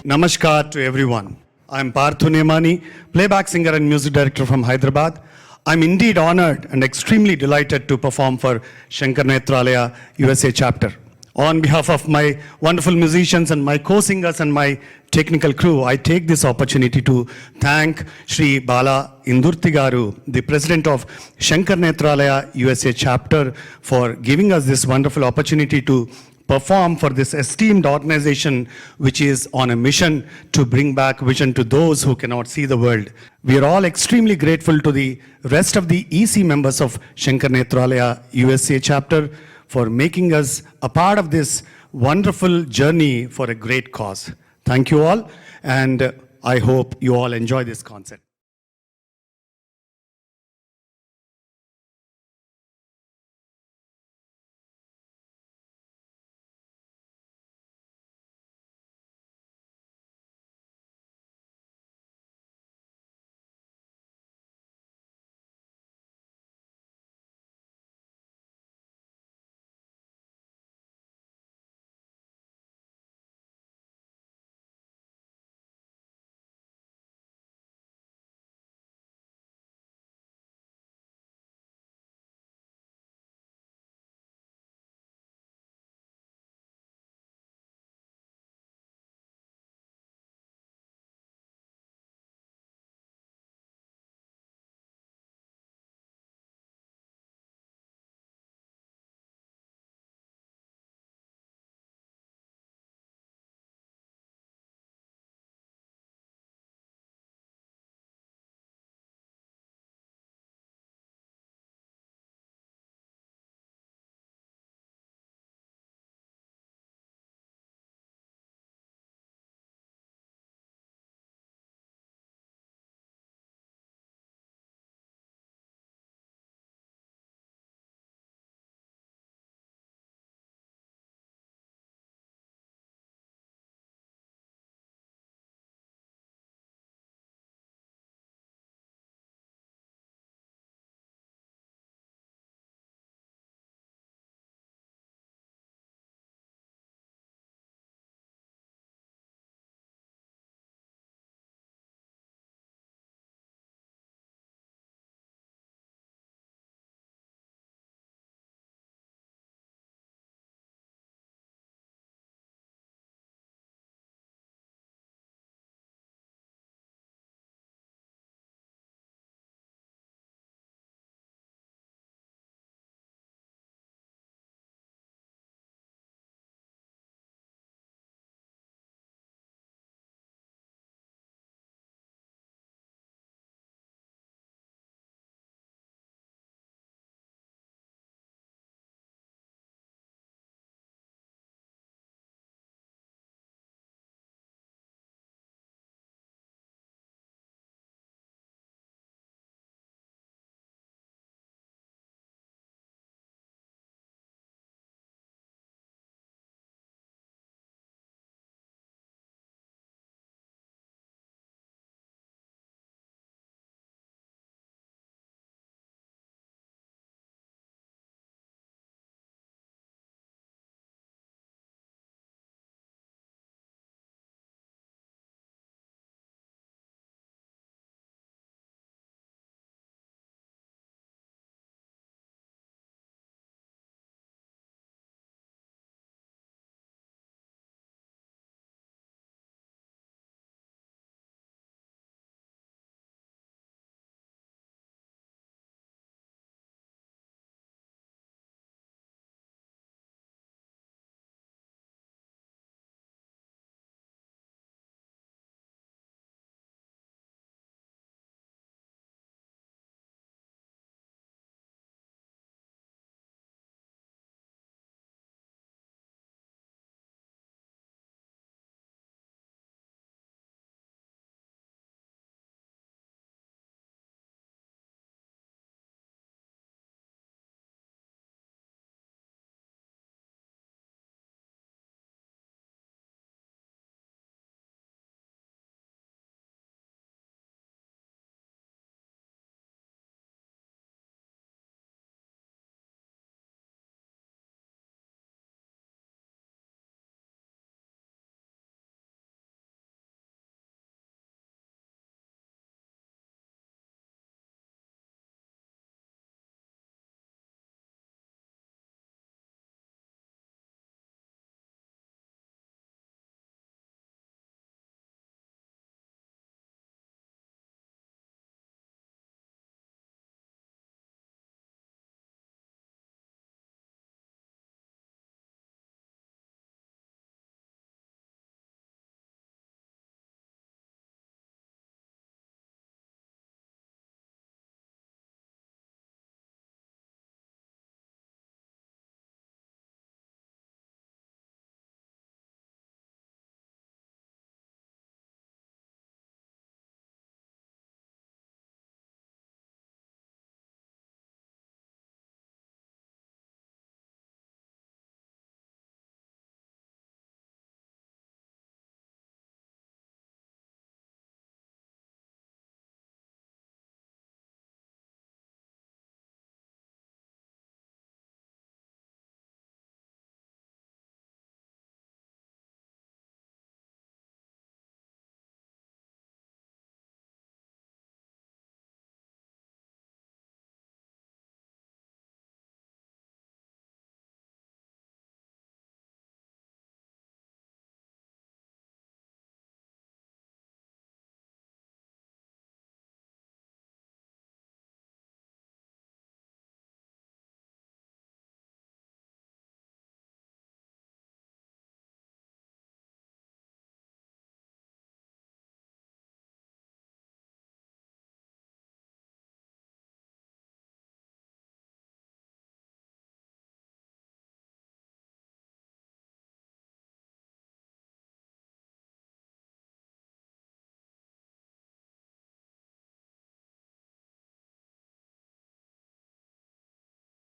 Namaskar to everyone. I'm Parthu Nemani, playback singer and music director from Hyderabad. I'm indeed honored and extremely delighted to perform for Shankar Netralaya USA chapter. On behalf of my wonderful musicians and my co-singers and my technical crew, I take this opportunity to thank Shri Bala Indurti Garu, the president of Shankar Netralaya USA chapter, for giving us this wonderful opportunity to perform for this esteemed organization which is on a mission to bring back vision to those who cannot see the world. We are all extremely grateful to the rest of the EC members of Shankar Netralaya USA chapter for making us a part of this wonderful journey for a great cause. Thank you all, and I hope you all enjoy this concert.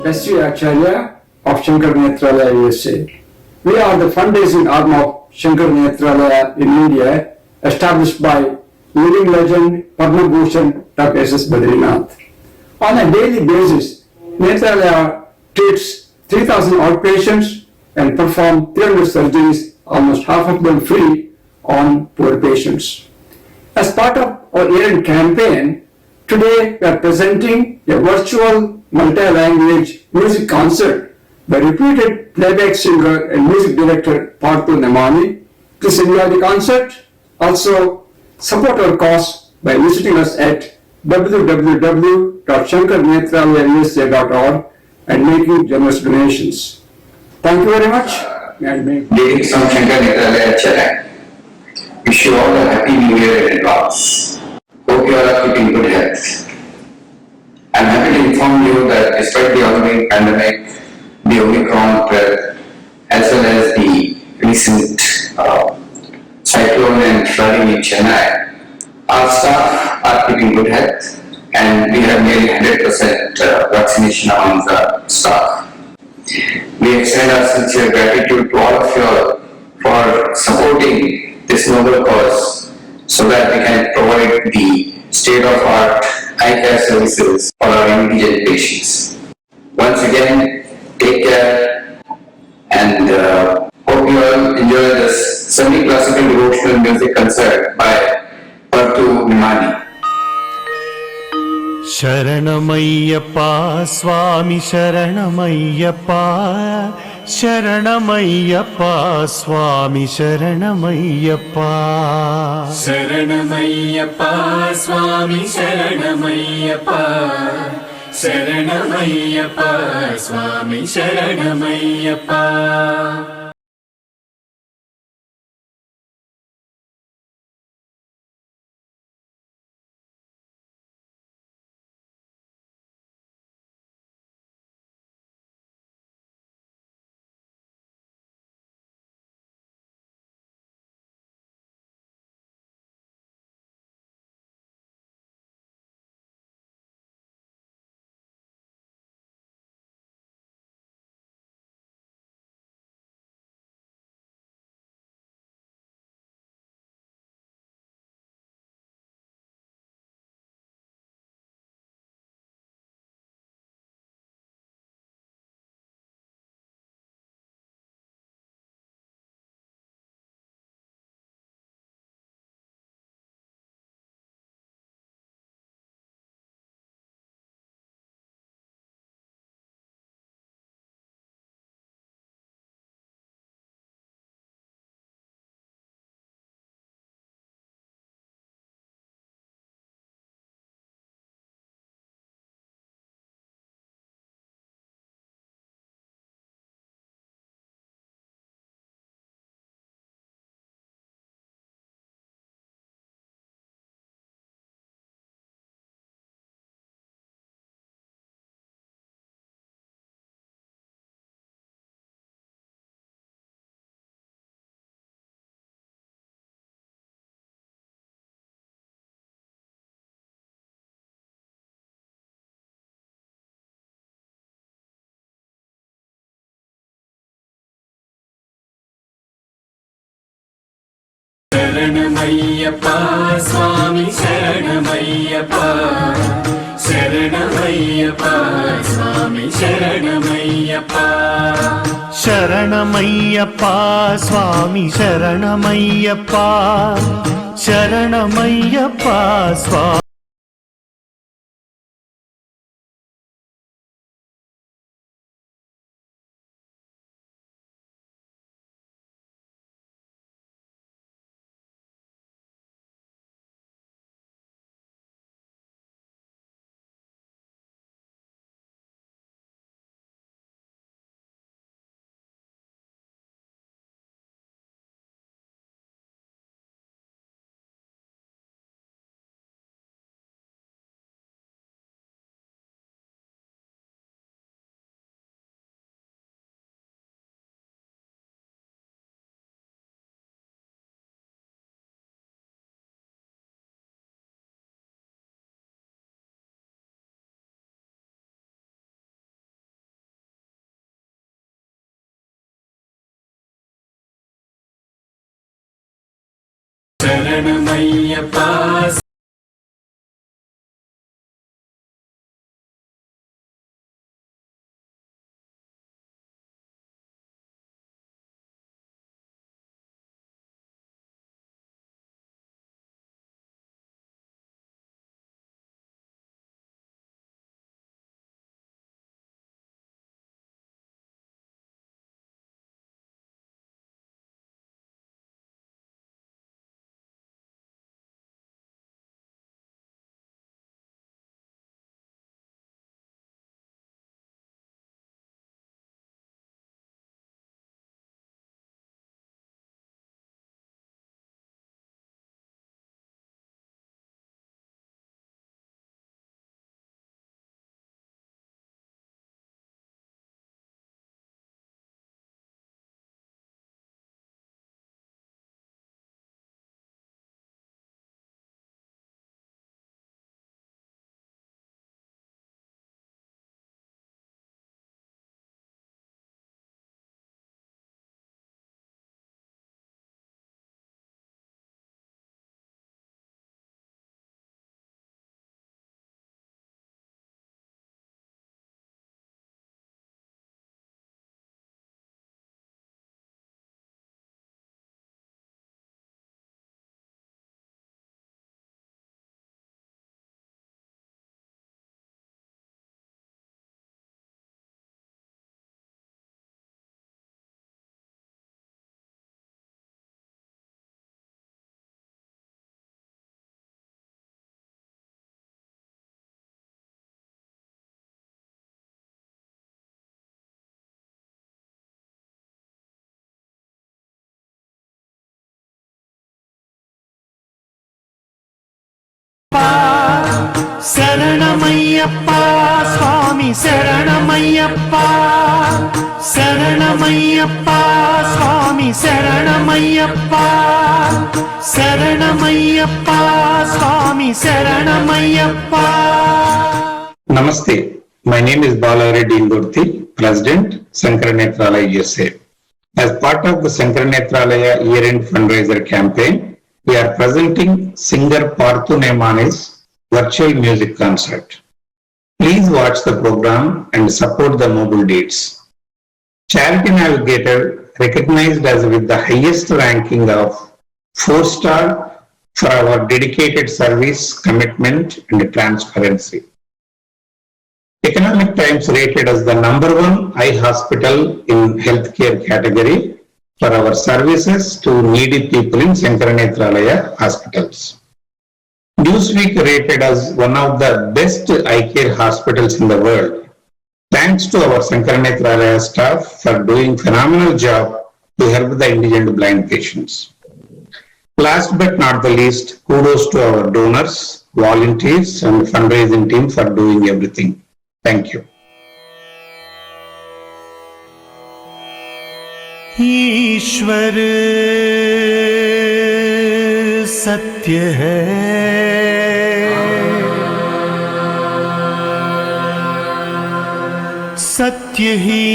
S.V. Acharya of Shankar Netralaya, USA. We are the fundraising arm of Shankar Netralaya in India, established by living legend Padma Bhushan Dr. S.S. Badrinath. On a daily basis, Netralaya treats 3,000 outpatients and performs 300 surgeries, almost half of them free, on poor patients. As part of our year-end campaign, today we are presenting a virtual multi-language music concert by reputed playback singer and music director Parthu Nemani. Please enjoy the concert. Also, support our cause by visiting us at www.shankarnetralaya.org and making generous donations. Thank you very much. Greetings from Shankar Netralaya, Chennai. Wish you all a happy new year in advance. Hope you all are keeping good health. I'm happy to inform you that despite the ongoing pandemic, the Omicron threat, as well as the recent cyclone and flooding in Chennai, our staff are keeping good health and we have nearly 100% vaccination among the staff. We extend our sincere gratitude to all of you all for supporting this noble cause so that we can provide the state-of-art eye care services for our indigent patients. Once again, take care and hope you all enjoy this semi-classical devotional music concert by Parthu Nemani. शरणमय्यप्पा स्वामी शरणमय्यप्पा शरणमय्यप्पा स्वामी शरणमय्यप्पा शरणमय्यप्पा स्वामी शरणमय्यप्पा शरणमय्यप्पा स्वामी शरणमय्यप्पा शरणमय्यप्पा स्वामी शरणमय्यप्पा शरणमय्यप्पा स्वामी शरणमय्यप्पा शरणमय्यप्पा स्वामी शरणमय्यप्पा शरणमय्यप्पा स्वामी शरणमय्यप्पा శరణమయ్యప్ప స్వామి శరణమయ్యప్ప శరణమయ్యప్ప స్వామి శరణమయ్యప్ప శరణమయ్యప్ప స్వామి శరణమయ్యప్ప. Namaste. My name is Balareddy Indurthi, President, Shankara Nethralaya USA. As part of the Shankara Nethralaya year-end fundraiser campaign, we are presenting singer Parthu Nemani's virtual music concert. Please watch the program and support the noble deeds. Charity Navigator recognized us with the highest ranking of 4-star for our dedicated service, commitment, and transparency. Economic Times rated us the #1 eye hospital in healthcare category for our services to needy people in Shankara Nethralaya hospitals. Newsweek rated us one of the best eye care hospitals in the world. Thanks to our Shankara Nethralaya staff for doing phenomenal job to help the indigent blind patients. Last but not the least, kudos to our donors, volunteers, and fundraising team for doing everything. Thank you. ईश्वर सत्य है, सत्य ही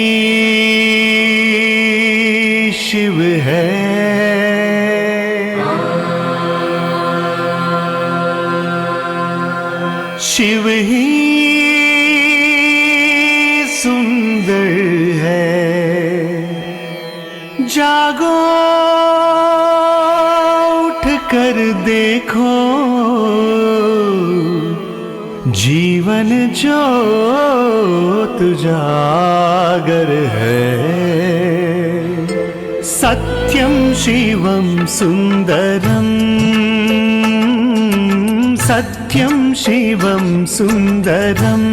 शिव है, शिव ही सुंदर है. जागो उठ कर देखो, जीवन ज्योत जागर है. सत्यं शिवं सुंदरं, सत्यं शिवं सुंदरं,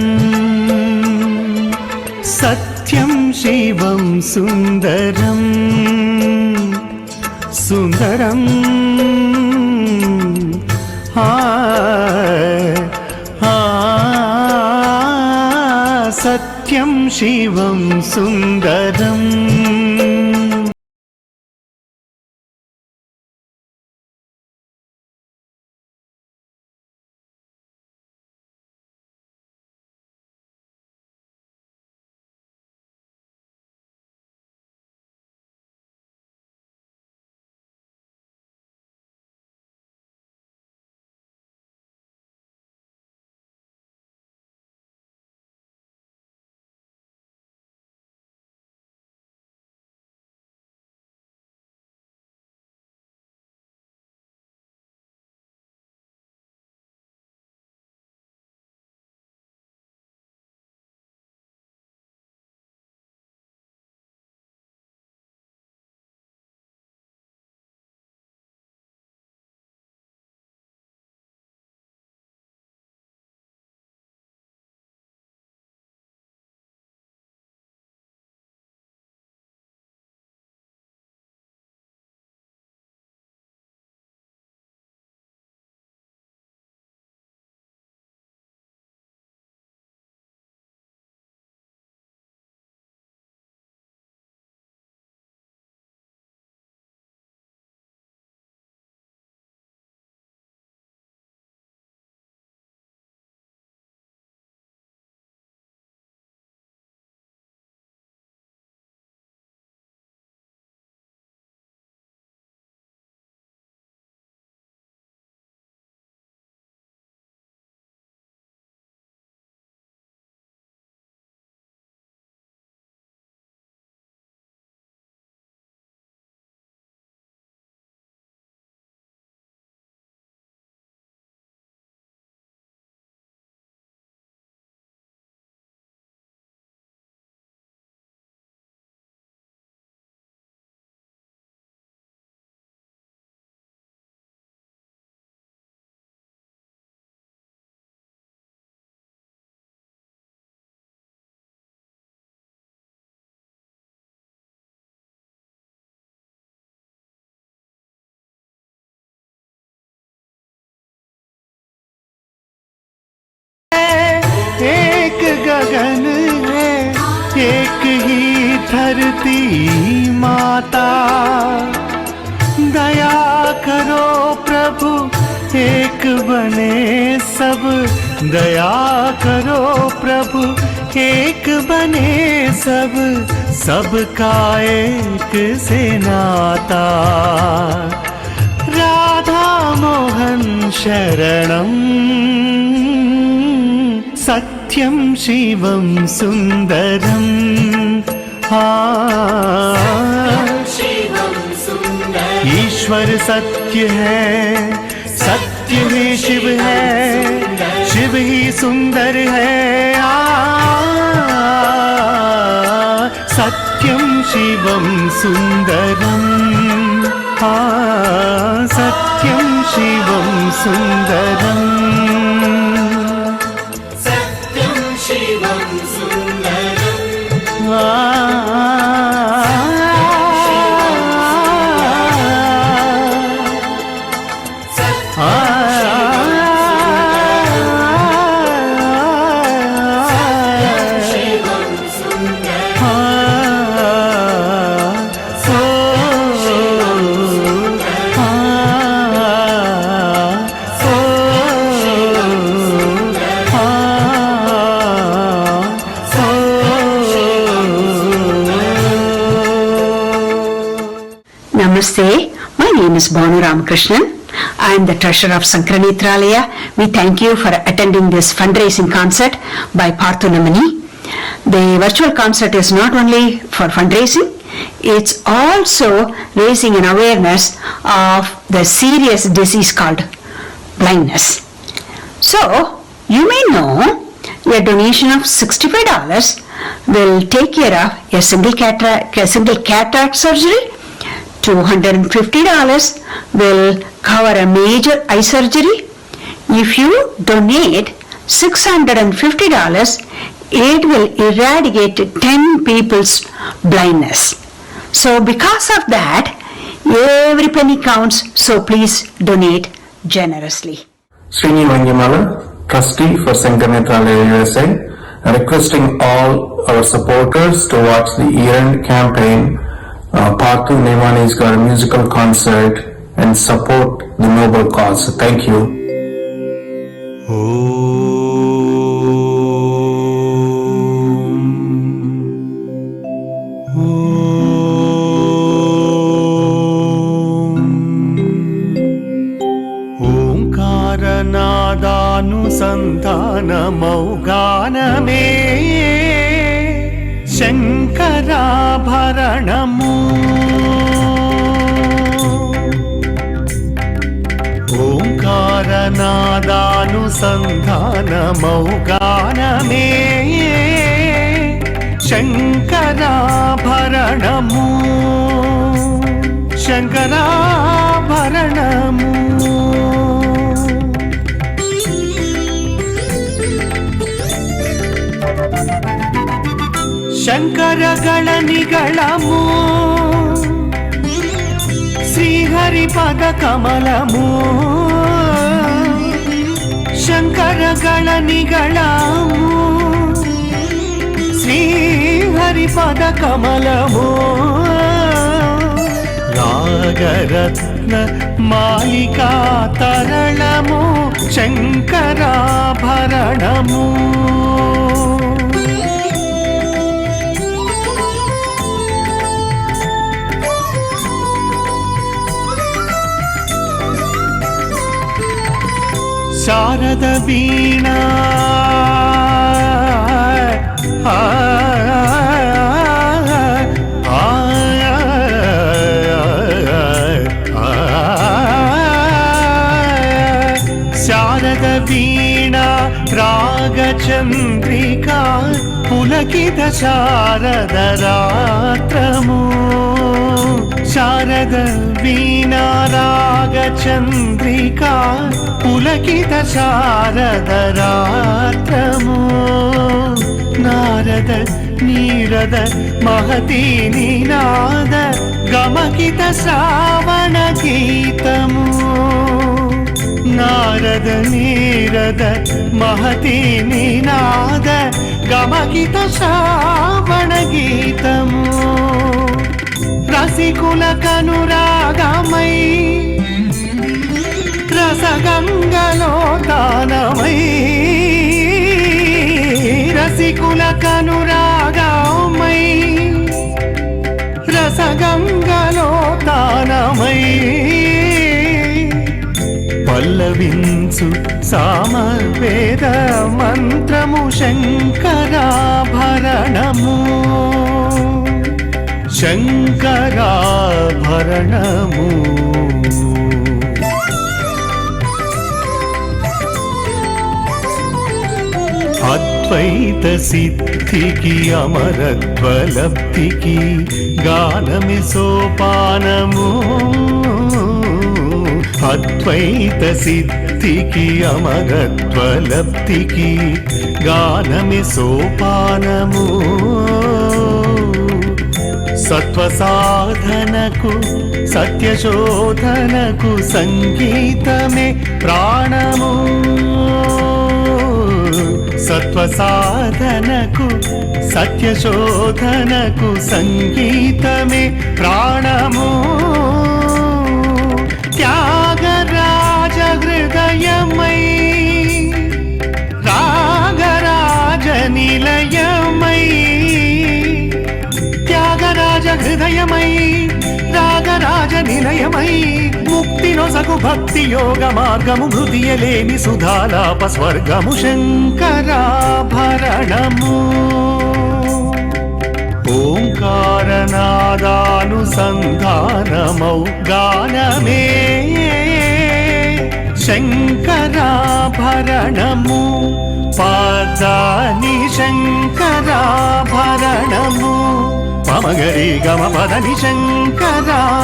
सत्यं शिवं सुंदरं, सुंदरं सत्यं शिवं सुंदरम्. गगन है, एक ही धरती माता। दया करो प्रभु, एक बने सब, दया करो प्रभु, एक बने सब, सबका एक से नाता। राधा मोहन शरणम, सत्यम शिवम सुंदरम। शिवं सुन्दरम् ईश्वर सत्य है, सत्य ही शिव है, शिव ही सुंदर है। सत्यम शिवम सुंदरम, सत्यम शिवम सुंदरम। सत्यं शिवं सुन्दरम् Namaste, my name is Bhanu Ramakrishnan. I am the treasurer of Sankranetralaya. We thank you for attending this fundraising concert by Parthu Namani. The virtual concert is not only for fundraising, it's also raising an awareness of the serious disease called blindness. So, you may know a donation of $65 will take care of a single cataract surgery. $250 will cover a major eye surgery. If you donate $650, it will eradicate 10 people's blindness. So because of that, every penny counts, so please donate generously. Srini Vangamala, trustee for Sankranetralaya USA, requesting all our supporters to watch the year-end campaign. Parthu Nemani's got a musical concert and support the noble cause. Thank you. ओंकारनादानुसंधानमौगानमे शंकराभरणमु। ओंकारनादानुसंधानमौगानमे शंकराभरणमु, शंकराभरणमु। शंकरगणनिगळमु, శ్రీహరిపద కమలము। శంకరగణనిగళము, శ్రీహరిపద కమలము। రాగరత్న మాలికా తరళము, శంకరాభరణము। శారద వీణా శారద వీణా రాగచంద్రికా పులకిత శారద రాత్రము। శారద వీణా రాగచంద్రికా పులకిత శారద రాత్రము। నారద నీరద మహతీ నినాద గమకిత శ్రావణ గీతము। నారద ನೀರದ ನೀರದ మహతి నినాద గమకిత శ్రావణ గీతము రసికుల కనురాగమై రసగంగలో తానమై రసికుల కనురాగమై రసగంగలో తానమై పల్లవించు సామవేద మంత్రము శంకరాభరణము శంకరాభరణము అద్వైత సిద్ధికి అమరత్వ లబ్ధికి గానమి సోపానము అద్వైత సిద్ధికి అమరత్వ లబ్ధికి గానమి సోపానము సత్వ సాధనకు సత్యశోధనకు సంగీతమే ప్రాణము సత్వ సాధనకు సత్యశోధనకు సంగీతమే ప్రాణము త్యాగరాజ హృదయమై రాగరాజ నిలయమై త్యాగరాజ హృదయమై రాగరాజ నిలయమై ముక్తి నొసగు భక్తి యోగ మార్గము మృతియలేని సుధాలాప స్వర్గము శంకరాభరణము ఓంకారనాదానుసంధానమౌ గానమే శంకరాభరణము పాదాని శంకరాభరణము పమగరి గమ పదని శంకరాభరణము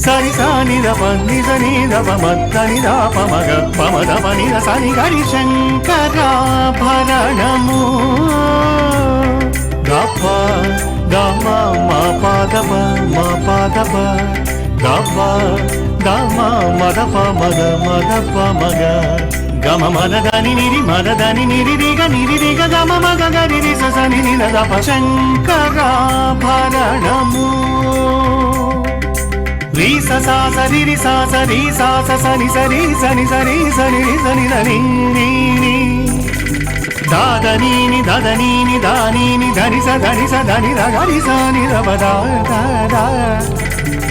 సరి సాని దప నిజ నిదప మద్దని దాప మగ పమదప నిద సని గరి శంకరాభరణము గప గమ మా పాదప గప గమ మదప మగ మదప మగ గమ మదని నిరిగ గమ మగ గరి సని నిదప శంకరాభరణము రీ సా సరి రి సా సరి సా సని సరి సని సరి సని సని దని దాదనీని దదనీని దానీని ధని సని దని గరి సని దబదా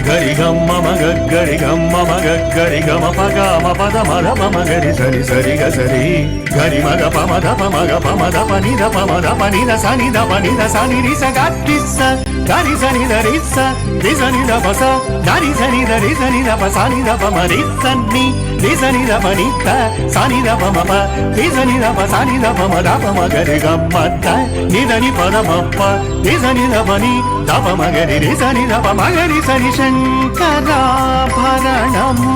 గరి గమ్మ మగ గరి గమ్మ మగ గరి గమ పగ మ పద మద పమ గరి సరి సరి గ సరి గరి మగ పమ ద పమ గ పమ ద పని ద పమ ద పని ద సని ద పని ద సని రి స గట్టి స గరి సని ద రి స రి సని ద పస గరి సని ద రి సని ద ప సని ద పమ రి సని రి సని ద పని త సని ద పమ ప రి సని ద ప సని ద పమ ద పమ గరి గమ్మ త ని ద ని పద మ ప రి సని ద పని ద పమ గరి రి సని ద పమ గరి సని శంకరాభరణము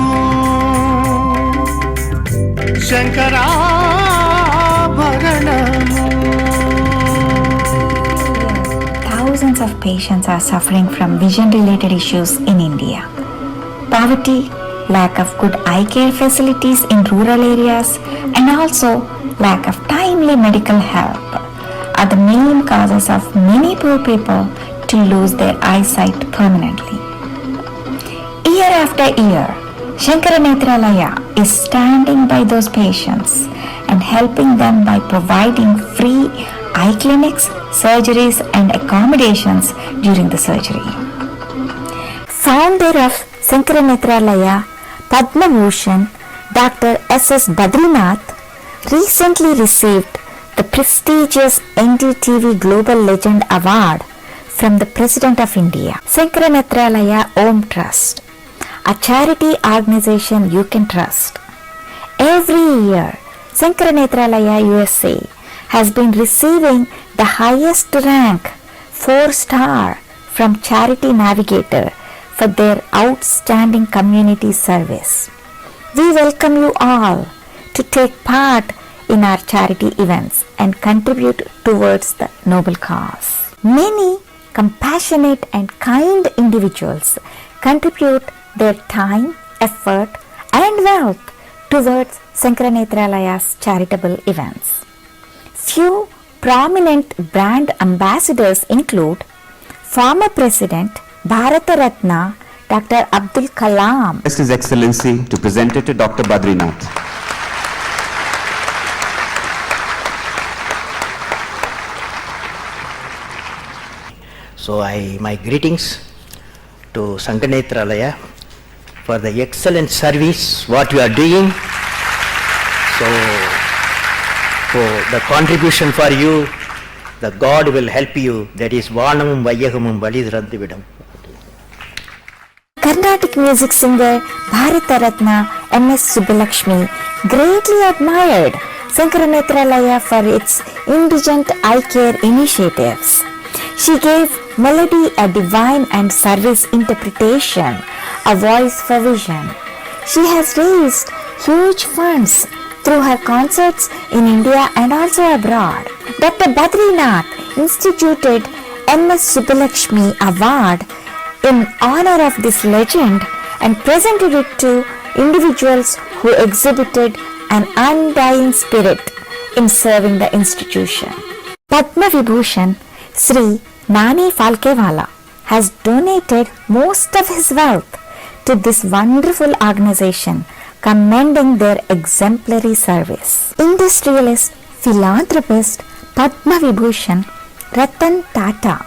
శంకరాభరణము. Thousands of patients are suffering from vision-related issues in India. Poverty, lack of good eye care facilities in rural areas, and also lack of timely medical help are the main causes of many poor people to lose their eyesight permanently. Year after year, Shankara Nethralaya is standing by those patients and helping them by providing free eye clinics, surgeries and accommodations during the surgery. Founder of Shankara Nethralaya, Padma Bhushan, Dr. S.S. Badrinath, recently received the prestigious NDTV Global Legend Award from the President of India. Shankara Nethralaya Om Trust, a charity organization you can trust. Every year, Shankara Nethralaya USA has been receiving the highest rank 4-star from Charity Navigator for their outstanding community service. We welcome you all to take part in our charity events and contribute towards the noble cause. Many compassionate and kind individuals contribute their time, effort, and wealth towards Sankaranethralaya's charitable events. Few prominent brand ambassadors include former President Bharata Ratna Dr. Abdul Kalam. His Excellency to present it to Dr. Badrinath. So my greetings to Sankaranethralaya for the excellent service what you are doing. So for the contribution for you, the God will help you. That is Vanamum Vayagamum Validrandividam. Carnatic music singer Bharata Ratna M.S. Subbulakshmi greatly admired Sankaranethralaya for its indigent eye care initiatives. She gave melody a divine and service interpretation, a voice for vision. She has raised huge funds through her concerts in India and also abroad. Dr. Badrinath instituted M.S. Subbulakshmi Award in honor of this legend and presented it to individuals who exhibited an undying spirit in serving the institution. Padma Vibhushan Sri Nani Falkewala has donated most of his wealth to this wonderful organization, commending their exemplary service. Industrialist, philanthropist Padma Vibhushan Ratan Tata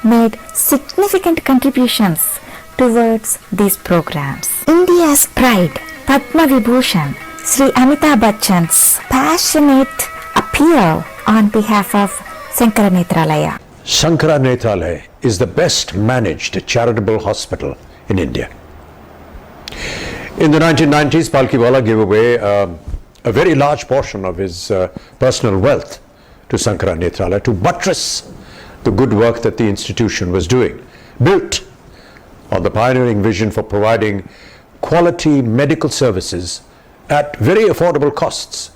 made significant contributions towards these programs. India's pride, Padma Vibhushan Sri Amitabh Bachchan's passionate appeal on behalf of Sankaranethralaya. Sankaranethralaya is the best managed charitable hospital in India. In the 1990s, Palkiwala gave away a very large portion of his personal wealth to Sankaranethralaya to buttress the good work that the institution was doing, built on the pioneering vision for providing quality medical services at very affordable costs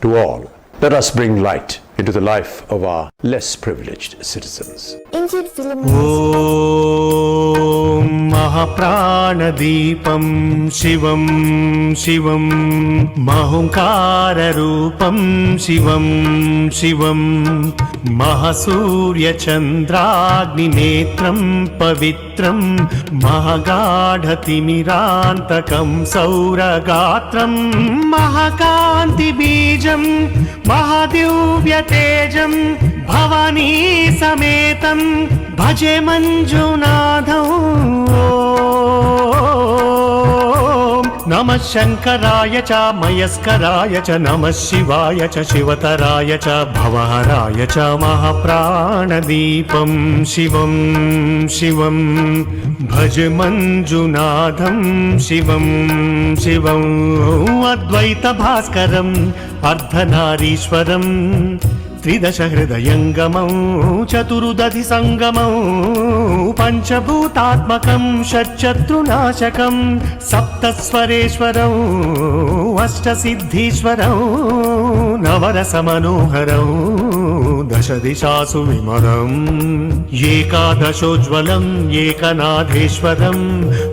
to all. Let us bring light into the life of our less privileged citizens. Indian film Om Mahapranadipam Shivam Shivam Mahunkara Rupam Shivam Shivam Mahasurya Chandragni Netram Pavitram Mahagadhatimirantakam Sauragatram Mahakanti Bijam Mahadivya Tejam Bhavani Sametam Bhaje Manjunadham Namah Shankaraya cha Mayaskaraya cha Namah Shivaya cha Shivataraya cha Bhavaharaya cha Mahapranadipam Shivam Shivam Bhaj Manjunadham Shivam Shivam Advaita Bhaskaram Ardhanarishwaram Tridasha Hridayangamam Chaturudati Sangamam Panchabhutatmakam Shatchatrunashakam Saptaswareshwaram Ashtasiddhishwaram Navarasamanoharam Dashadishasu Vimaram Ekadashojvalam Ekanadheshwaram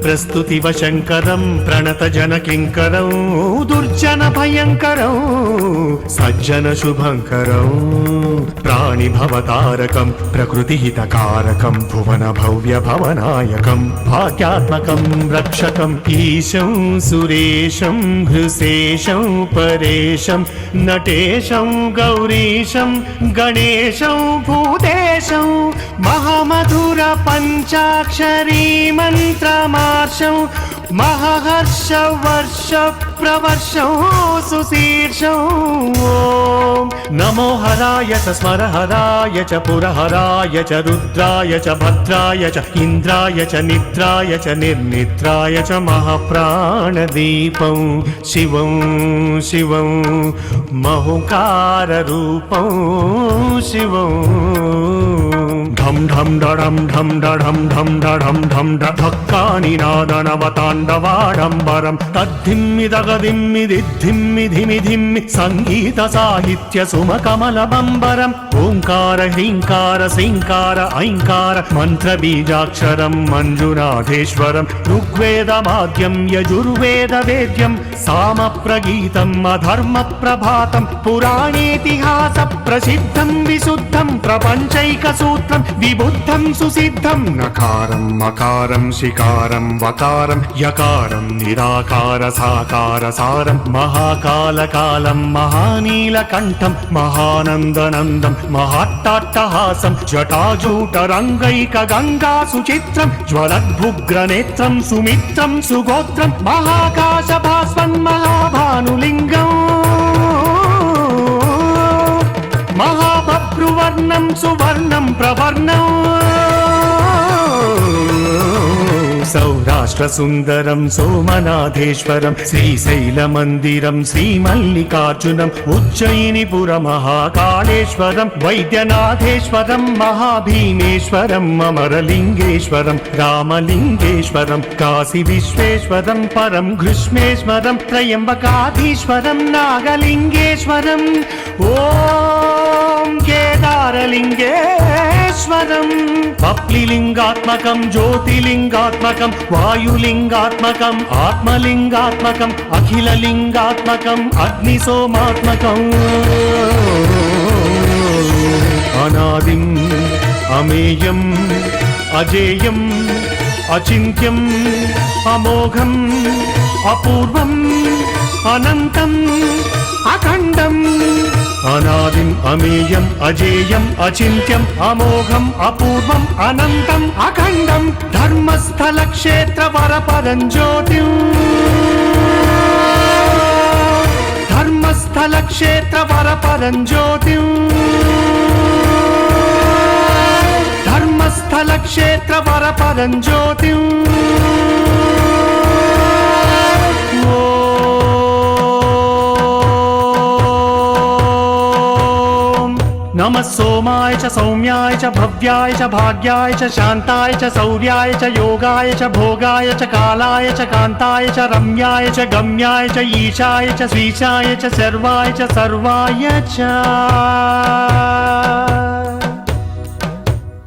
Prastutiva Shankaram Pranata Janakinkaram Durjana Bhayankaram Sajjana Shubhankaram Prani Bhavatarakam Prakriti Hitakarakam Bhuvana Bhavya Bhavanayakam Bhagyatmakam Rakshakam Isham Suresham Hrusesham Paresham Natesham Gaurisham Ganesham Bhutesham Mahamadhura Panchakshari Mantramarsham Mahaharsha Varsha Pravarsham Susirsham Om Namo Haraya cha Smaraharaya cha Puraharaya cha Rudraya cha Bhadraya cha Indraya cha Nidraya cha Nirnidraya cha Mahapranadipam Shivam Shivam Mahunkara Rupam Shivam ఢం ఢం డడం ఢం డఢం ఢం డఢం ఢం ఢక్కాని నాదనవతాండవాడంబరం తద్ధిమ్మి దగదిమ్మి దిద్ధిమ్మి ధిమి ధిమ్మి సంగీత సాహిత్య సుమకమల బంబరం ఓంకార హ్రీంకార శ్రీంకార ఐంకార మంత్ర బీజాక్షరం మంజునాథేశ్వరం ఋగ్వేదమాద్యం యజుర్వేద వేద్యం సామ ప్రగీతం అధర్మ ప్రభాతం పురాణేతిహాస ప్రసిద్ధం విశుద్ధం ప్రపంచైక సూత్రం విబుద్ధం సుసిద్ధం నకారం మకారం శికారం వకారం యకారం నిరాకార సాకార సారం మహాకాలకాలం మహానీలకంఠం మహానందనందం మహాట్టాట్టహాసం జటాజూటరంగైక గంగా సుచిత్రం జ్వలద్భుగ్రనేత్రం సుమిత్రం సుగోత్రం మహాకాశ భాస్వన్ మహాభానులింగం మహాభ్రువర్ణం సువర్ణం ప్రవర్ణం సౌరాష్ట్ర సుందరం సోమనాథేశ్వరం శ్రీశైల మందిరం శ్రీమల్లికార్జునం ఉజ్జయినిపుర మహాకాళేశ్వరం వైద్యనాథేశ్వరం మహాభీమేశ్వరం అమరలింగేశ్వరం రామలింగేశ్వరం కాశీ విశ్వేశ్వరం పరం ఘృష్మేశ్వరం త్రయంబకాధీశ్వరం నాగలింగేశ్వరం ఓం కేదారలింగేశ్వరం పప్లిలింగాత్మకం జ్యోతిలింగాత్మకం వాయులింగాత్మకం ఆత్మలింగాత్మకం అఖిలలింగాత్మకం అగ్నిసోమాత్మకం అనాదిం అమేయం అజేయం అచింత్యం అమోఘం అపూర్వం అనంతం అఖండం అనాదిం అమేయం అజేయం అచింత్యం అమోఘం అపూర్వం అనంతం అఖండం ధర్మస్థల క్షేత్ర వరపరం జ్యోతిం ధర్మస్థల క్షేత్ర వరపరం జ్యోతిం ధర్మస్థల క్షేత్ర వరపరం జ్యోతిం नमः सोमाय च सौम्याय च भव्याय च भाग्याय च शान्ताय च शौर्याय च योगाय च भोगाय च कालाय च कान्ताय च रम्याय च गम्याय च ईशाय च श्रीशाय च सर्वाय च सर्वाय च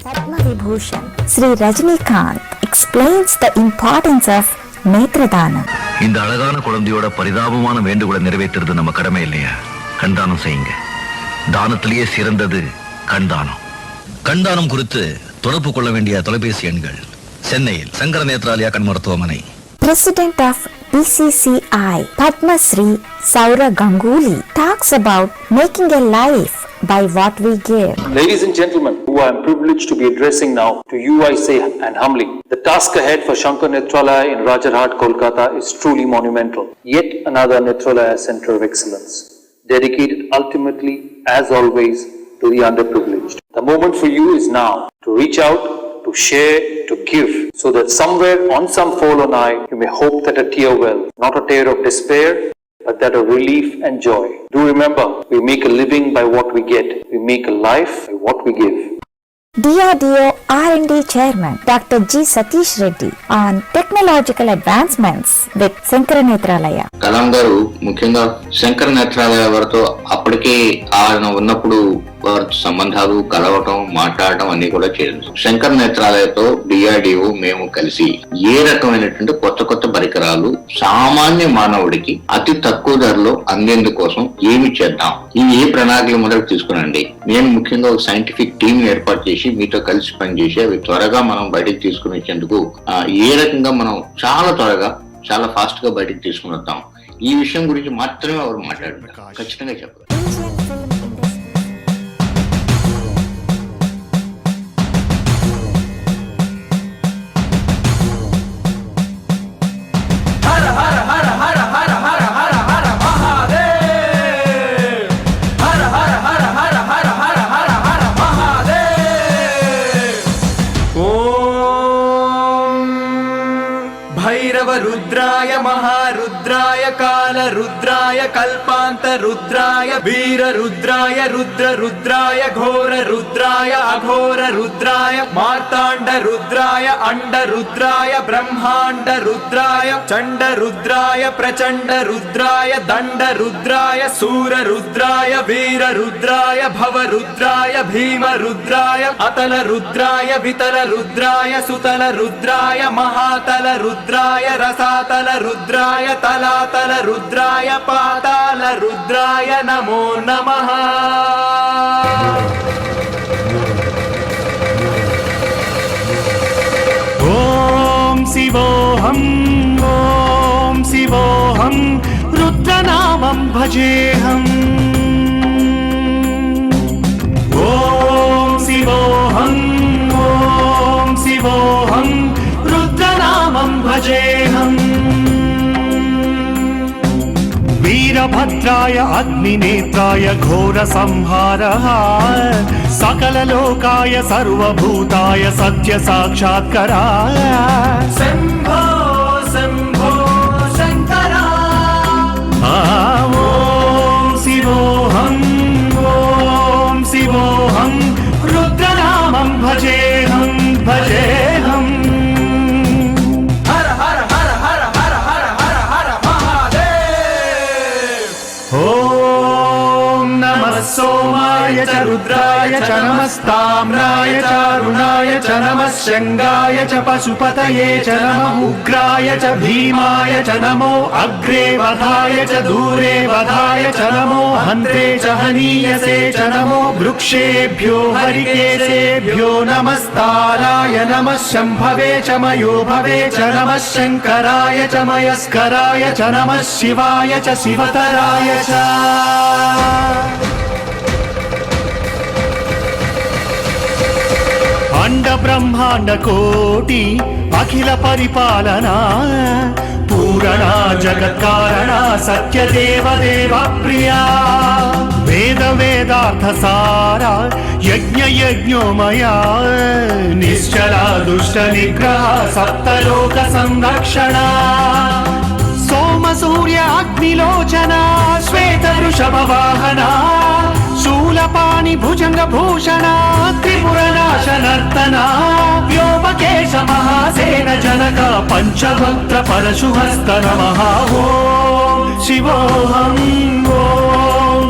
Padma Vibhushan Sri Rajinikanth explains the importance of Netradanam. இந்த அழகான குழந்தையோட பரிதாபமான வேண்டுகோளை நிறைவேற்றுறது நம்ம கடமை இல்லையா? கண்தானம் செய்யுங்க. தானத்திலேயே சிறந்தது கண்தானம். கண்தானம் குறித்து தொடர்பு கொள்ள வேண்டிய தொலைபேசி எண்கள் சென்னையில் சங்கர நேத்ராலயா கண் மருத்துவமனை. President of BCCI Padma Shri Saura Ganguly talks about making a life by what we give. Ladies and gentlemen, who I am privileged to be addressing now, to you I say and humbly, the task ahead for Shankar Nethralaya in Rajarhat, Kolkata is truly monumental. Yet another Nethralaya Center of Excellence, dedicated ultimately, as always, to the underprivileged. The moment for you is now to reach out, to share, to give, so that somewhere on some fallen eye, you may hope that a tear well, not a tear of despair, but that of relief and joy. Do remember, we make a living by what we get. We make a life by what we give. DRDO R&D Chairman Dr. G. Satish Reddy on technological advancements with Shankara Nethralaya. Kalam గారు ముఖ్యంగా శంకర నేత్రాలయ వారితో అప్పటికే ఆయన ఉన్నప్పుడు వారి సంబంధాలు కలవటం మాట్లాడటం అన్ని కూడా చేయలేదు. శంకర నేత్రాలయతో డిఆర్డిఓ మేము కలిసి ఏ రకమైనటువంటి కొత్త కొత్త పరికరాలు సామాన్య మానవుడికి అతి తక్కువ ధరలో అందేందుకోసం ఏమి చేద్దాం, ఇవి ఏ ప్రణాళికలు మొదలు తీసుకునండి. నేను ముఖ్యంగా ఒక సైంటిఫిక్ టీమ్ ఏర్పాటు చేసి మీతో కలిసి పనిచేసి అవి త్వరగా మనం బయటకు తీసుకుని వచ్చేందుకు ఏ రకంగా మనం చాలా త్వరగా చాలా ఫాస్ట్ గా బయటకు తీసుకుని వద్దాం, ఈ విషయం గురించి మాత్రమే వారు మాట్లాడుతారు. ఖచ్చితంగా చెప్పారు. भैरव भैरव रुद्राय महारुद्राय काल रुद्राय कल्पांत रुद्राय वीर रुद्राय रुद्र रुद्राय घोर रुद्राय अघोर रुद्राय मार्तांड रुद्राय अंड रुद्राय ब्रह्मांड रुद्राय चंड रुद्राय प्रचंड रुद्राय दंड रुद्राय सूर रुद्राय वीर रुद्राय भव रुद्राय भीम रुद्राय अतल रुद्राय वितल रुद्राय सुतल रुद्राय महातल रुद्राय रसातल रुद्राय तलातल रुद्राय पाताल रुद्राय नमो नमः। ॐ शिवोऽहं रुद्रनामं भजेऽहम्। ॐ शिवोऽहं रुद्रनामं भजेऽहम्। वीरभद्राय अग्निनेत्राय घोरसंहारः सकललोकाय सर्वभूताय सत्यसाक्षात्कराय शंभो शंभो शंकरा। ॐ शिवोऽहं रुद्रनामं भजेऽहम् भजेऽहम्। हर हर हर हर हर हर हर हर महादेव। ॐ नमः सोमाय च रुद्राय च नमस्ताम्राय च अरुणाय च नमः शंगाय च पशुपतये च नमः उग्राय च भीमाय च नमो अग्रे वधाय च दूरे वधाय च नमो हन्त्रे च हनीयसे च नमो वृक्षेभ्यो हरिकेशेभ्यो नमस्ताराय नमः शम्भवे च मयो भवे च नमः शङ्कराय च मयस्कराय च नमः शिवाय च शिवतराय च। अंड ब्रह्मांड कोटि अखिल परिपालना पूरणा जगत्कारणा सत्य देव देवा प्रिया वेद वेदार्थ सारा यज्ञ यज्ञोमया निश्चला दुष्ट निग्रह सप्तलोक संरक्षणा सोम सूर्य अग्निलोचना श्वेत वृषभ वाहना शूलपाणि भुजंग भूषणा त्रिपुरनाशनर्तना व्योमकेश महासेन जनक पंचभक्त परशुहस्त नमः। ॐ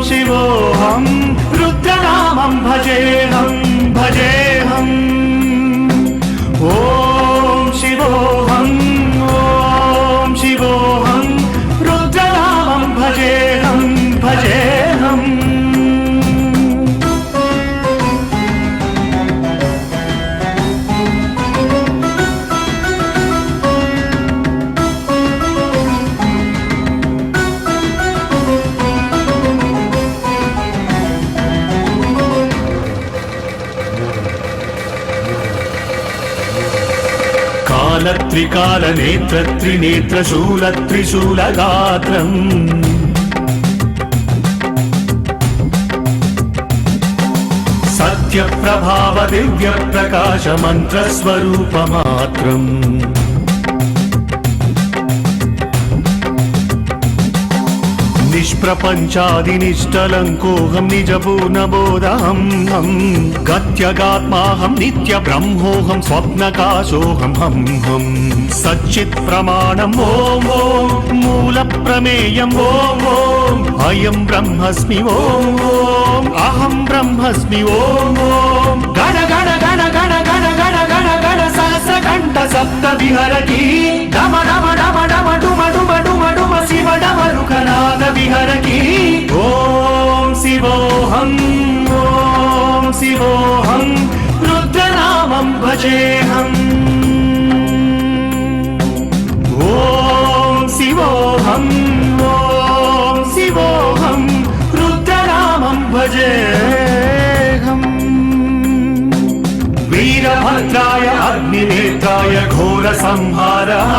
शिवोऽहं रुद्रनामं भजेऽहम् भजेऽहम्। ॐ शिवोऽहं रुद्रनामं भजेऽहम् भजेऽहम्। त्रिकाल नेत्र त्रिनेत्र शूल त्रिशूल गात्रम् सत्य प्रभाव दिव्य प्रकाश मंत्र स्वरूप मात्रम् निष्प्रपञ्चादिनिष्टलङ्कोऽहं निजपूर्णबोधहं गत्यगात्माहं नित्य ब्रह्मोऽहं स्वप्नकाशोऽहं हम सच्चित् प्रमाणम् ॐ मूलप्रमेयम् ॐ अयं ब्रह्मस्मि ॐ अहं ब्रह्मस्मि ॐ गण गण गण गण गण गण गण गण सहस्रकण्ठ सप्त विहरति डम डम डम डम डुम डुम डुम डुम शिव डमरुकनाद विहरति। ॐ शिवोऽहं रुद्रनामं भजेऽहम्। ॐ शिवोऽहं रुद्रनामं भजेऽहम्। वीरभद्राय अग्निनेत्राय घोरसंहारः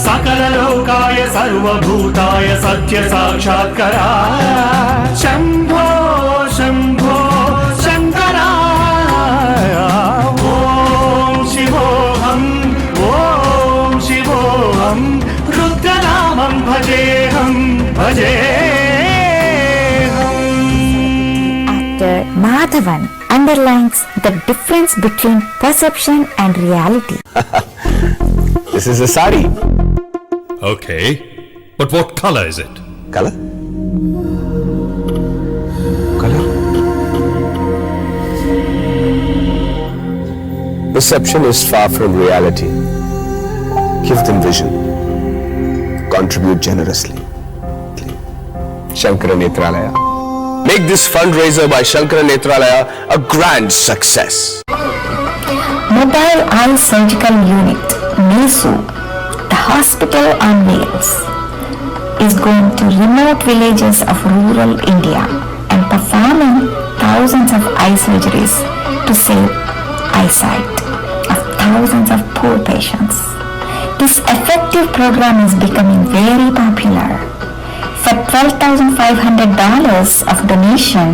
सकललोकाय सर्वभूताय सत्य साक्षात्कराय शंभो शंभो शंकराय। ॐ शिवोऽहं నామం రుద్రనామం భజేహం భజేహం. Actor Madhavan underlines the difference between perception and reality. This is a sari. Okay, but what color is it? Color? Color? Perception is far from reality. Give them vision. Contribute generously. Shankara Nethralaya. Make this fundraiser by Shankara Nethralaya a grand success. Mobile Eye Surgical Unit, MESU, the hospital on wheels, is going to remote villages of rural India and performing thousands of eye surgeries to save eyesight of thousands of poor patients. This effective program is becoming very popular. For $12,500 of donation,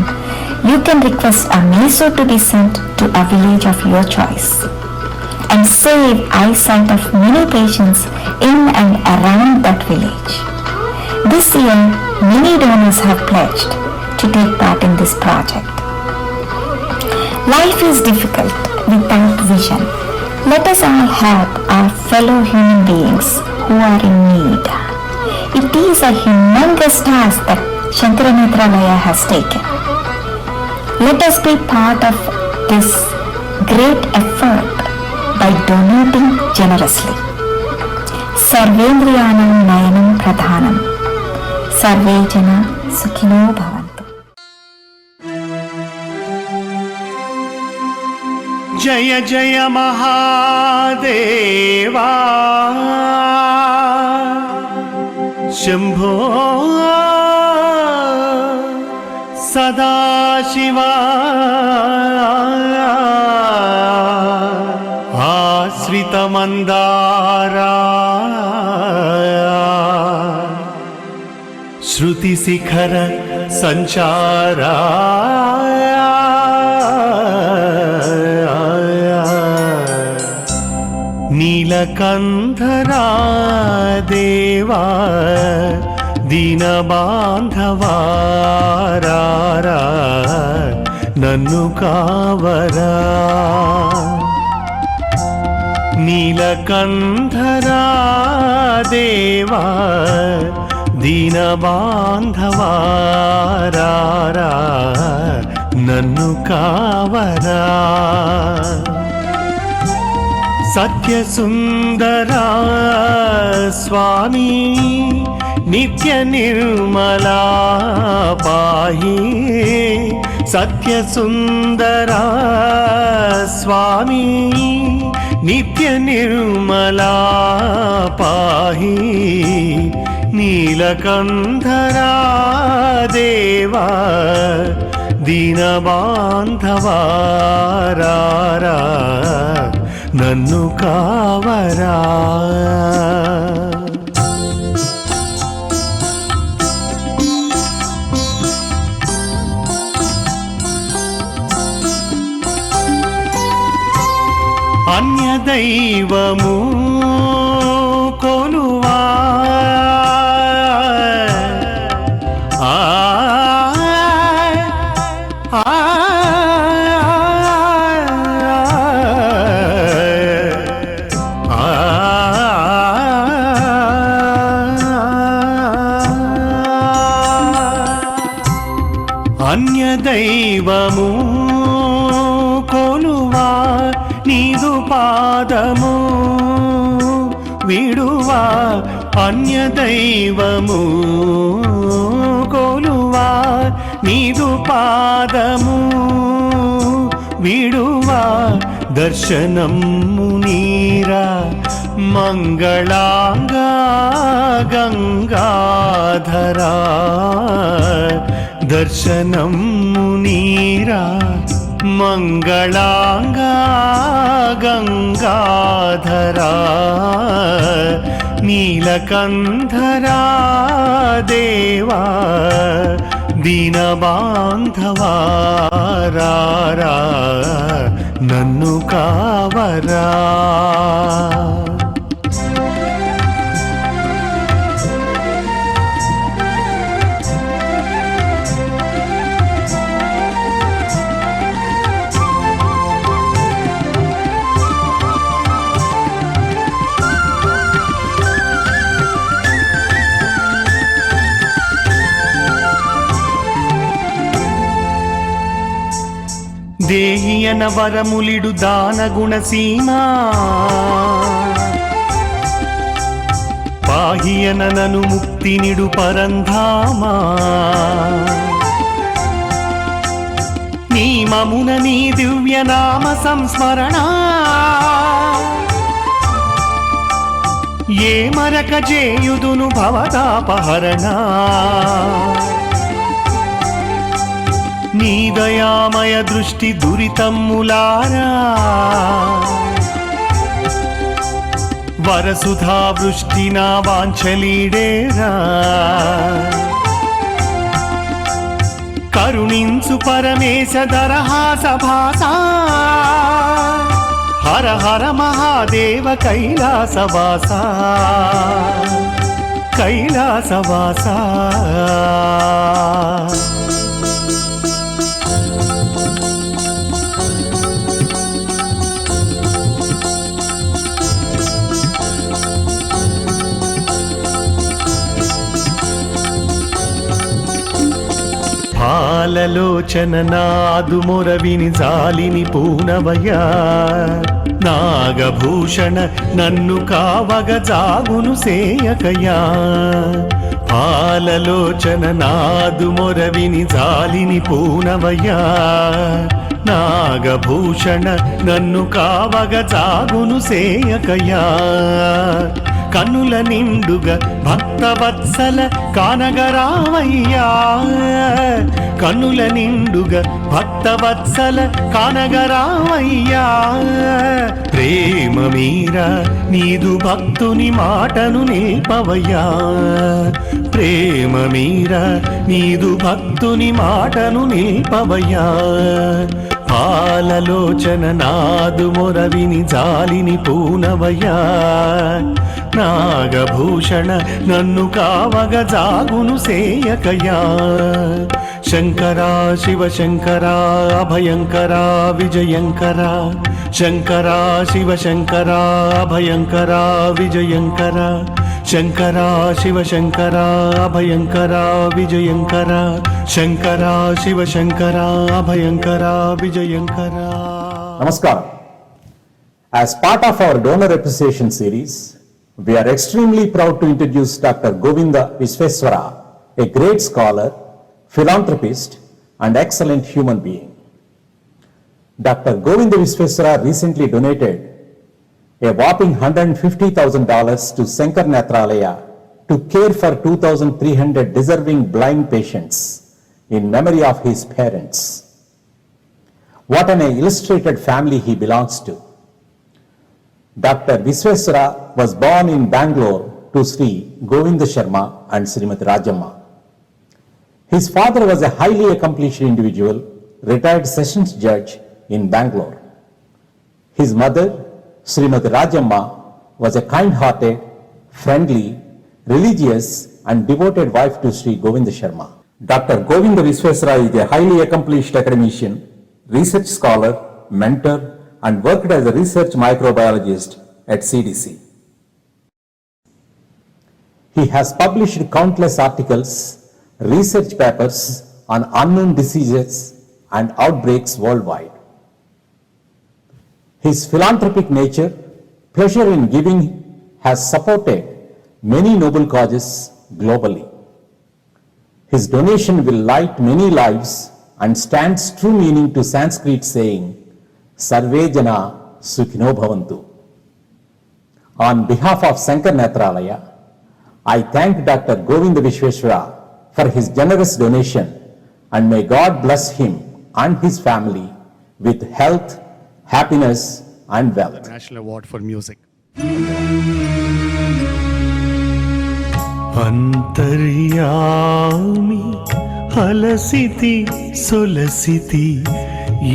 you can request a MESU to be sent to a village of your choice and save eyesight of many patients in and around that village. This year, many donors have pledged to take part in this project. Life is difficult without vision. Let us all help our fellow human beings who are in need. It is a humongous task that Shankara Nethralaya has taken. Let us be part of this great effort by donating generously. Sarvendriyanam Nayanam Pradhanam. Sarve Jana Sukhino Bhavantu. జయ జయ మహాదేవా శంభో సదాశివా ఆశ్రితమందారా శృతి శిఖర సంచారా నీలకంధరా దేవా దీనబాంధవారా నన్ను కావరా నీలకంధరా దేవా దీనబాంధవారా నన్ను కావరా సత్యసుందరా స్వామి నిత్య నిర్మలా పాహి సత్యసుందరా స్వామి నిత్య నిర్మలా పాహి నీలకంధరా దేవా దీనబాంధవారా నన్ను కావరా అన్యదైవము కొలువా అన్యదైవము కొలువా నీదు పాదము విడువా అన్యదైవము కొలువా నీదు పాదము విడువా దర్శనము నీరా మంగళాంగా గంగాధరా దర్శనము నీరా మంగళాంగా గంగాధరా నీలకంధరా దేవా దీనబాంధవారా నన్ను కావరా దేహియన వరములిడు దాన గుణసీమా పాహియన నను ముక్తినిడు పరంధామా నీ మమున నీ దివ్యనామ సంస్మరణ ఏ మరక చేయుదును భవతాపహరణ నీ దయామయ దృష్టి దురితమ్ములారా వరసుధా వృష్టి నా వాంఛలీడేరా కరుణించు పరమేశ దరహాస భాసా హర హర మహాదేవ కైలాసవాసా కైలాసవాసా పాలలోచన నాదు మొరవిని జాలిని పూనవయ్యా నాగభూషణ నన్ను కావగ జాగును సేయకయా పాలలోచన నాదు మొరవిని జాలిని పూనవయ్యా నాగభూషణ నన్ను కావగ జాగును సేయకయా కన్నుల నిండుగా భక్తవత్సల కానగరావయ్యా కన్నుల నిండుగా భక్తవత్సల కానగరావయ్యా ప్రేమ మీరా నీదు భక్తుని మాటను నిల్పవయ్యా ప్రేమ మీరా నీదు భక్తుని మాటను నిల్పవయ్యా పాలలోచన నాదు మొరవిని జాలిని పూనవయ్యా నాగభూషణ నన్ను కావగ జాగును సేయకయా శంకరా శివ శంకరా అభయంకరా విజయంకరా శంకరా శివ శంకరా అభయంకరా విజయంకరా శంకరా శివ శంకరా అభయంకరా విజయంకరా శంకరా శివ శంకరా అభయంకరా విజయంకరా. Namaskaram. As part of our donor appreciation series, we are extremely proud to introduce Dr. Govinda Visveswara, a great scholar, philanthropist, and excellent human being. Dr. Govinda Visveswara recently donated a whopping $150,000 to Shankar Nethralaya to care for 2,300 deserving blind patients in memory of his parents. What an illustrated family he belongs to. Dr. Visveswara was born in Bangalore to Sri Govinda Sharma and Srimati Rajamma. His father was a highly accomplished individual, retired sessions judge in Bangalore. His mother, Srimati Rajamma, was a kind-hearted, friendly, religious and devoted wife to Sri Govinda Sharma. Dr. Govinda Visveswara is a highly accomplished academician, research scholar, mentor, and worked as a research microbiologist at CDC. He has published countless articles, research papers on unknown diseases and outbreaks worldwide. His philanthropic nature, pleasure in giving, has supported many noble causes globally. His donation will light many lives and stands true meaning to Sanskrit saying, Sarve Jana Sukhino Bhavantu. On behalf of Shankar Nethralaya, I thank Dr. Govinda Visveswara for his generous donation and may God bless him and his family with health, happiness and wealth. National Award for Music. అంతర్యామి హలసితి సొలసితి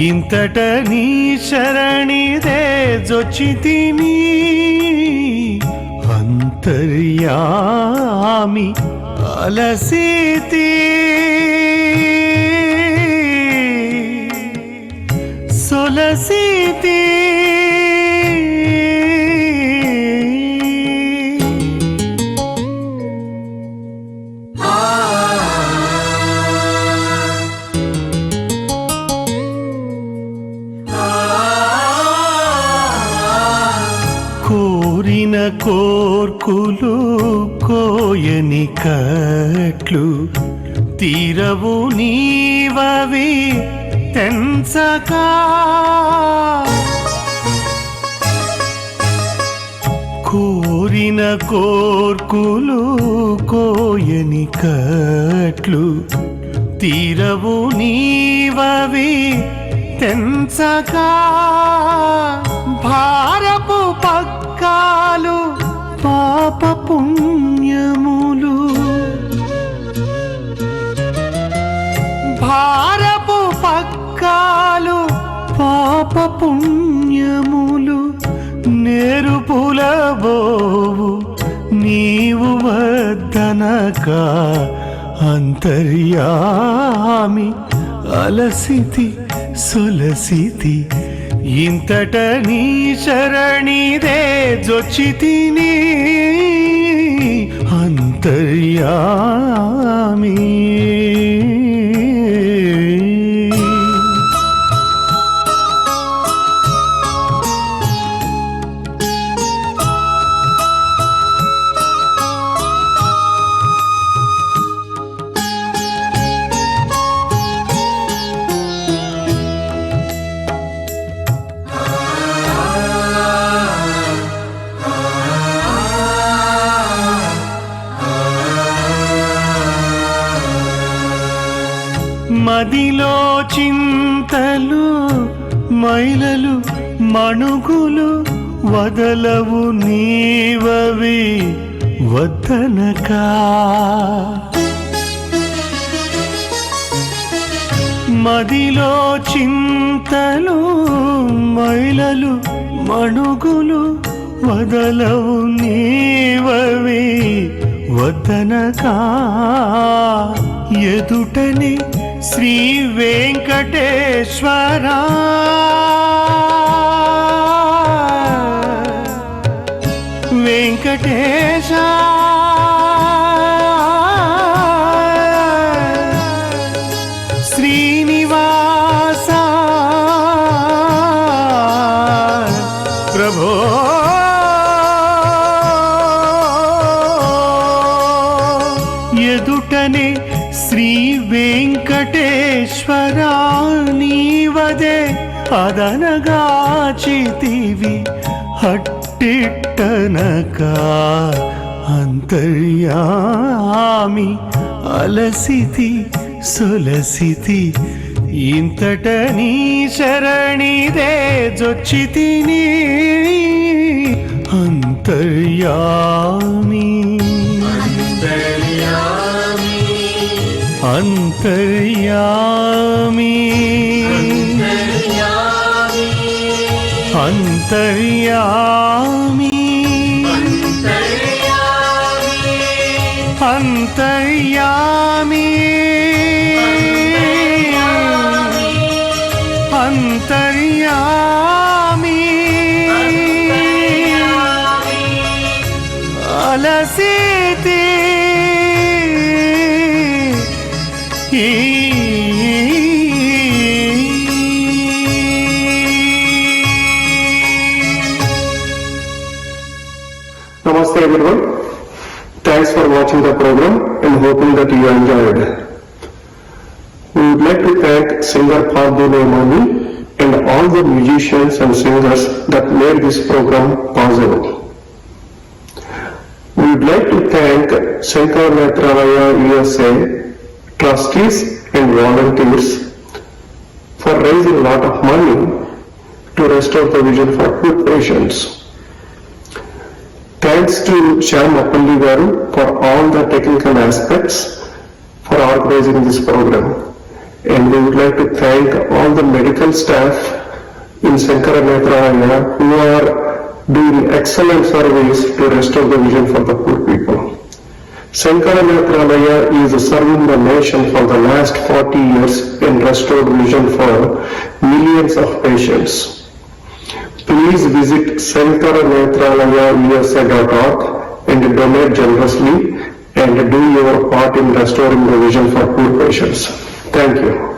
ఇంతట నీ శరణిదే జొచ్చితిని అంతర్యామి హలసితి సొలసితి కోర్కులు కోయని కట్లు తీరవు నీవవి తెంచకా కోరిన కోర్కులు కోయని కట్లు తీరవు నీవవి తెంచకా భారపు పక్కాలు పాప పుణ్యములు భారపు పక్కాలు పాప పుణ్యములు నేరుపులబోవు నీవు వద్దనక అంతర్యామి అలసితి సొలసితి ఇంతట నీ శరణిదే జొచ్చితిని అంతర్యామి మదిలో చింతలు మైలలు మణుగులు వదలవు నీవవి వద్దనకా మదిలో చింతలు మైలలు మణుగులు వదలవు నీవవి వద్దనకా ఎదుటని శ్రీ వెంకటేశ్వరా వెంకటేశ శ్రీనివాస ప్రభో ఎదుటనే శ్రీ వెంకటేశ్వరా నీవదే అదనగాచితివి హట్టిట్టనక అంతర్యామి అలసితి సొలసితి ఇంతట నీ శరణిదే జొచ్చితిని అంతర్యామి అంతర్యామి అంతర్యామి అంతర్యామి అంతర్యామి అలసితి Namaste everyone. Thanks for watching the program and hoping that you enjoyed. We would like to thank singer Parthu Nemani and all the musicians and singers that made this program possible. We would like to thank Shankara Nethralaya USA trustees and volunteers for raising a lot of money to restore the vision for poor patients. Thanks to Shyam Appalli Garu for all the technical aspects for organizing this program. And we would like to thank all the medical staff in Shankara Nethralaya who are doing excellent service to restore the vision for the poor people. Shankara Nethralaya is serving the nation for the last 40 years and restored vision for millions of patients. Please visit shankaranetralaya.usa.org and donate generously and do your part in restoring the vision for poor patients. Thank you.